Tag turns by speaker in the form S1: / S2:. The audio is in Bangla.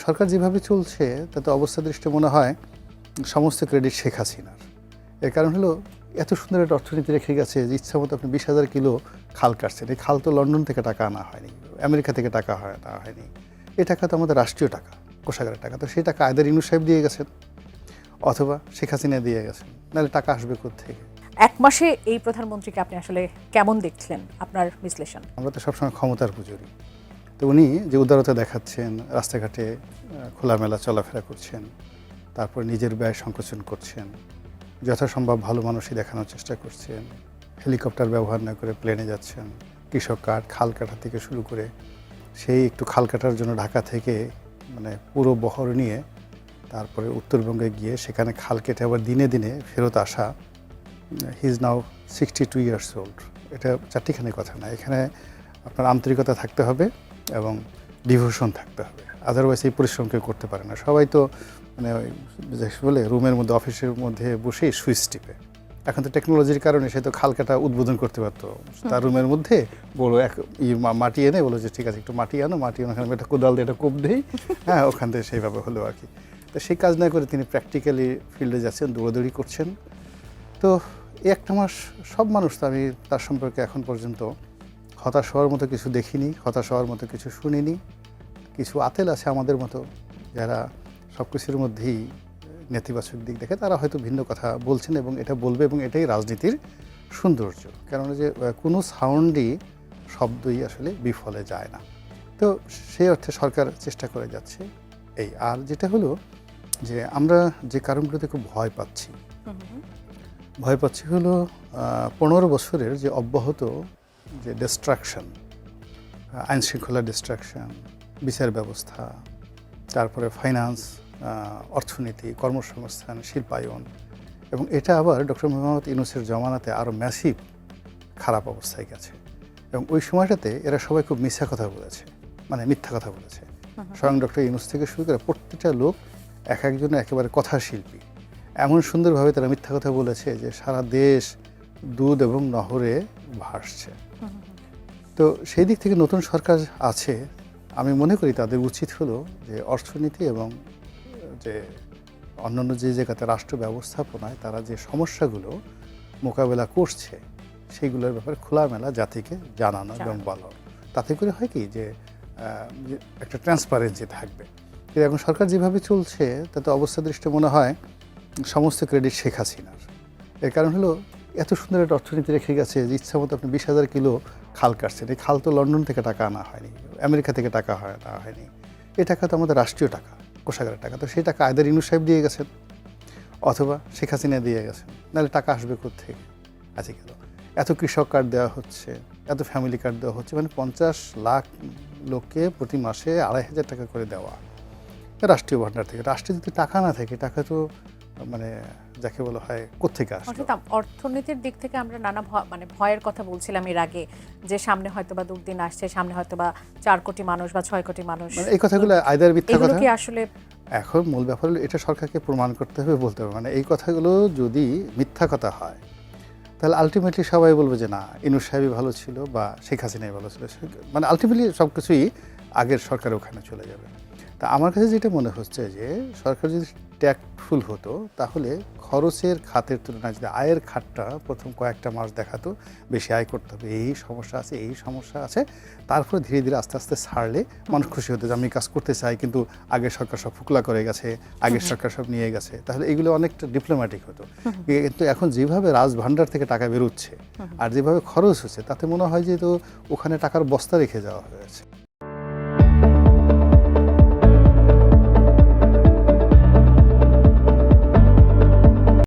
S1: সরকার যেভাবে চলছে তাতে অবস্থা দৃষ্টে মনে হয় সমস্ত ক্রেডিট শেখ হাসিনার। এর কারণ হলো এত সুন্দর একটা অর্থনীতি রেখে গেছে যে ইচ্ছা মতো আপনি 20,000 কিলো খাল কাটছেন। এই খাল তো লন্ডন থেকে টাকা আনা হয়নি, আমেরিকা থেকে টাকা আনা হয়নি। এই টাকা তো আমাদের রাষ্ট্রীয় টাকা, কোষাগারের টাকা। তো সেই টাকা আয়দার ইউনূস সাহেব দিয়ে গেছেন অথবা শেখ হাসিনা দিয়ে গেছেন, নাহলে টাকা আসবে কোত্থেকে?
S2: এক মাসে এই প্রধানমন্ত্রীকে আপনি আসলে কেমন দেখছিলেন, আপনার বিশ্লেষণ?
S1: আমরা তো সবসময় ক্ষমতার পুজোরি। তো উনি যে উদারতা দেখাচ্ছেন, রাস্তাঘাটে খোলামেলা চলাফেরা করছেন, তারপর নিজের ব্যয় সংকোচন করছেন, যথাসম্ভব ভালো মানুষই দেখানোর চেষ্টা করছেন, হেলিকপ্টার ব্যবহার না করে প্লেনে যাচ্ছেন, কৃষক কাঠ খাল কাটা থেকে শুরু করে সেই একটু খাল কাটার জন্য ঢাকা থেকে মানে পুরো বহর নিয়ে তারপরে উত্তরবঙ্গে গিয়ে সেখানে খাল কেটে আবার দিনে দিনে ফেরত আসা। He is now 62 years old. এটা চারটিখানি কথা না, এখানে আপনার আন্তরিকতা থাকতে হবে এবং ডিভোশন থাকতে হবে, আদারওয়াইজ এই পরিশ্রম কেউ করতে পারে না। সবাই তো মানে বলে রুমের মধ্যে অফিসের মধ্যে বসেই সুইচ টিপে। এখন তো টেকনোলজির কারণে সে তো খাল কাটা উদ্বোধন করতে পারতো তার রুমের মধ্যে, বড় এক মাটি এনে বলো যে ঠিক আছে একটু মাটি আনো, মাটি ওখানে একটা কোদাল দিয়ে একটা কোপ দেই, হ্যাঁ ওখান থেকে সেইভাবে হলো আর কি। তো সেই কাজ না করে তিনি প্র্যাকটিক্যালি ফিল্ডে যাচ্ছেন, দৌড়াদৌড়ি করছেন। তো এই একটা মাস সব মানুষ তো আমি তার সম্পর্কে এখন পর্যন্ত হতাশ হওয়ার মতো কিছু দেখিনি, হতাশ হওয়ার মতো কিছু শুনিনি। কিছু আতেল আছে আমাদের মতো যারা সব কিছুর মধ্যেই নেতিবাচক দিক দেখে, তারা হয়তো ভিন্ন কথা বলছেন এবং এটা বলবে, এবং এটাই রাজনীতির সৌন্দর্য। কেননা যে কোনো সাউন্ডই শব্দই আসলে বিফলে যায় না। তো সেই অর্থে সরকার চেষ্টা করে যাচ্ছে এই। আর যেটা হলো যে আমরা যে কারণগুলোতে খুব ভয় পাচ্ছি হলো 15 বছরের যে অব্যাহত যে ডিস্ট্রাকশন, আইনশৃঙ্খলা ডিস্ট্রাকশন, বিচার ব্যবস্থা, তারপরে ফাইন্যান্স, অর্থনীতি, কর্মসংস্থান, শিল্পায়ন, এবং এটা আবার ডক্টর মোহাম্মদ ইউনূসের জমানাতে আরও ম্যাসিভ খারাপ অবস্থায় গেছে। এবং ওই সময়টাতে এরা সবাই খুব মিথ্যা কথা বলেছে, মানে মিথ্যা কথা বলেছে। স্বয়ং ডক্টর ইউনূস থেকে শুরু করে প্রত্যেকটা লোক এক একজনের একেবারে কথা শিল্পী। এমন সুন্দরভাবে তারা মিথ্যা কথা বলেছে যে সারা দেশ দুধ এবং নহরে ভাসছে। তো সেই দিক থেকে নতুন সরকার আছে, আমি মনে করি তাদের উচিত হলো যে অর্থনীতি এবং যে অন্যান্য যে জায়গাতে রাষ্ট্র ব্যবস্থাপনায় তারা যে সমস্যাগুলো মোকাবেলা করছে সেইগুলোর ব্যাপারে খোলামেলা জাতিকে জানানো এবং বলা। তাতে করে হয় কি যে একটা ট্রান্সপারেন্সি থাকবে। কিন্তু এখন সরকার যেভাবে চলছে তাতে অবস্থা দৃষ্টে মনে হয় সমস্ত ক্রেডিট শেখ হাসিনার। এর কারণ হলো এত সুন্দর একটা অর্থনীতি রেখে গেছে যে ইচ্ছা মতো আপনি 20,000 কিলো খাল কাটছেন। এই খাল তো লন্ডন থেকে টাকা আনা হয়নি, আমেরিকা থেকে টাকা আনা হয়নি। এই টাকা তো আমাদের রাষ্ট্রীয় টাকা, কোষাগারের টাকা। তো সেই টাকা আয়দার ইউনূস সাহেব দিয়ে গেছেন অথবা শেখ হাসিনা দিয়ে গেছেন, নাহলে টাকা আসবে কোত্থেকে? আছে কেন? এত কৃষক কার্ড দেওয়া হচ্ছে, এত ফ্যামিলি কার্ড দেওয়া হচ্ছে, মানে 50 লাখ লোককে প্রতি মাসে 2,500 টাকা করে দেওয়া রাষ্ট্রীয় ভাণ্ডার থেকে। রাষ্ট্রে যদি টাকা না থাকে, টাকা তো মানে যাকে বলা হয় কোত্থেকে আসবে?
S2: অর্থনীতির দিক থেকে আমরা নানা মানে ভয়ের কথা বলছিলাম এর আগে, যে সামনে হয়তোবা দুর্দিন আসছে, সামনে হয়তোবা 4 কোটি মানুষ বা 6 কোটি মানুষ,
S1: মানে এই কথাগুলো আইদার মিথ্যা কথা।
S2: কি আসলে
S1: এখন মূল ব্যাপার হলো এটা সরকারকে প্রমাণ করতে হবে, বলতে হবে। মানে এই কথাগুলো যদি মিথ্যা কথা হয় তাহলে আলটিমেটলি সবাই বলবে যে না ইউনূস সাহেবই ভালো ছিল বা শেখ হাসিনাই ভালো ছিল। মানে আলটিমেটলি সব কিছুই আগের সরকার ওখানে চলে যাবে। তা আমার কাছে যেটা মনে হচ্ছে যে সরকার যদি ট্যাক্টফুল হতো তাহলে খরচের খাতের তুলনায় যদি আয়ের খাতটা প্রথম কয়েকটা মাস দেখাতো বেশি আয় করতে হবে, এই সমস্যা আছে, এই সমস্যা আছে, তারপরে ধীরে ধীরে আস্তে আস্তে ছাড়লে মানুষ খুশি হতো যে আমি কাজ করতে চাই, কিন্তু আগের সরকার সব ফুকলা করে গেছে, আগের সরকার সব নিয়ে গেছে, তাহলে এগুলো অনেকটা ডিপ্লোম্যাটিক হতো। কিন্তু এখন যেভাবে রাজভাণ্ডার থেকে টাকা বেরোচ্ছে আর যেভাবে খরচ হচ্ছে তাতে মনে হয় যে তো ওখানে টাকার বস্তা রেখে যাওয়া হয়েছে।